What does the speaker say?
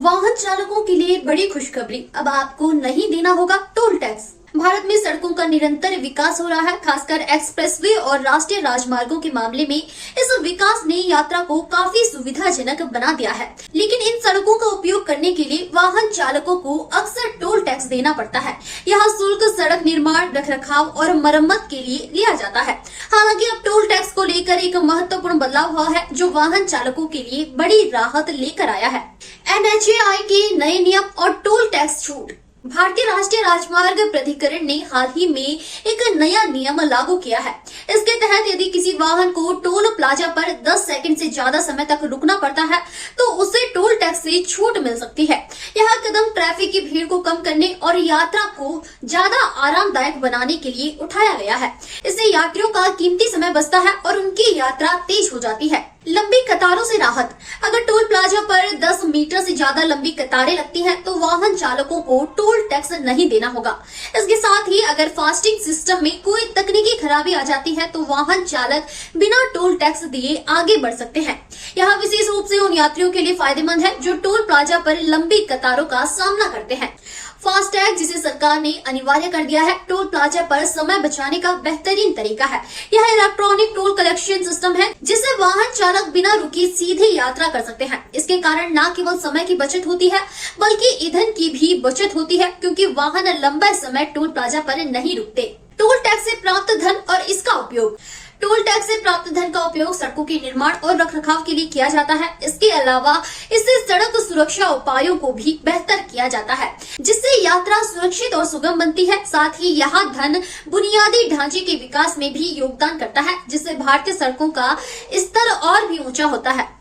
वाहन चालकों के लिए बड़ी खुशखबरी, अब आपको नहीं देना होगा टोल टैक्स। भारत में सड़कों का निरंतर विकास हो रहा है, खासकर एक्सप्रेसवे और राष्ट्रीय राजमार्गों के मामले में इस विकास ने यात्रा को काफी सुविधाजनक बना दिया है। लेकिन इन सड़कों का उपयोग करने के लिए वाहन चालकों को अक्सर टोल टैक्स देना पड़ता है। यहाँ शुल्क सड़क निर्माण, रखरखाव और मरम्मत के लिए लिया जाता है। हालांकि अब टोल टैक्स को लेकर एक महत्वपूर्ण बदलाव हुआ है, जो वाहन चालकों के लिए बड़ी राहत लेकर आया है। NHAI के नए नियम और टोल टैक्स छूट। भारतीय राष्ट्रीय राजमार्ग प्राधिकरण ने हाल ही में एक नया नियम लागू किया है। इसके तहत यदि किसी वाहन को टोल प्लाजा पर 10 सेकंड से ज्यादा समय तक रुकना पड़ता है तो उसे टोल टैक्स से छूट मिल सकती है। यह कदम ट्रैफिक की भीड़ को कम करने और यात्रा को ज्यादा आरामदायक बनाने के लिए उठाया गया है। इससे यात्रियों का कीमती समय बचता है और उनकी यात्रा तेज हो जाती है। लंबी कतारों से राहत। अगर टोल प्लाजा पर 10 मीटर से ज्यादा लंबी कतारें लगती हैं, तो वाहन चालकों को टोल टैक्स नहीं देना होगा। इसके साथ ही अगर फास्टिंग सिस्टम में कोई तकनीकी खराबी आ जाती है, तो वाहन चालक बिना टोल टैक्स दिए आगे बढ़ सकते हैं। यह विशेष रूप से उन यात्रियों के लिए फायदेमंद है जो टोल प्लाजा पर लंबी कतारों का सामना करते हैं। फास्टैग, जिसे सरकार ने अनिवार्य कर दिया है, टोल प्लाजा पर समय बचाने का बेहतरीन तरीका है। यह इलेक्ट्रॉनिक टोल कलेक्शन सिस्टम है, जिससे वाहन चालक बिना रुके सीधे यात्रा कर सकते हैं। इसके कारण न केवल समय की बचत होती है, बल्कि ईंधन की भी बचत होती है, क्योंकि वाहन लंबा समय टोल प्लाजा पर नहीं रुकते। टोल टैक्स से प्राप्त धन और इसका उपयोग। टोल टैक्स से प्राप्त धन का उपयोग सड़कों के निर्माण और रखरखाव के लिए किया जाता है। इसके अलावा इससे सड़क सुरक्षा उपायों को भी बेहतर किया जाता है, जिससे यात्रा सुरक्षित और सुगम बनती है। साथ ही यह धन बुनियादी ढांचे के विकास में भी योगदान करता है, जिससे भारतीय सड़कों का स्तर और भी ऊंचा होता है।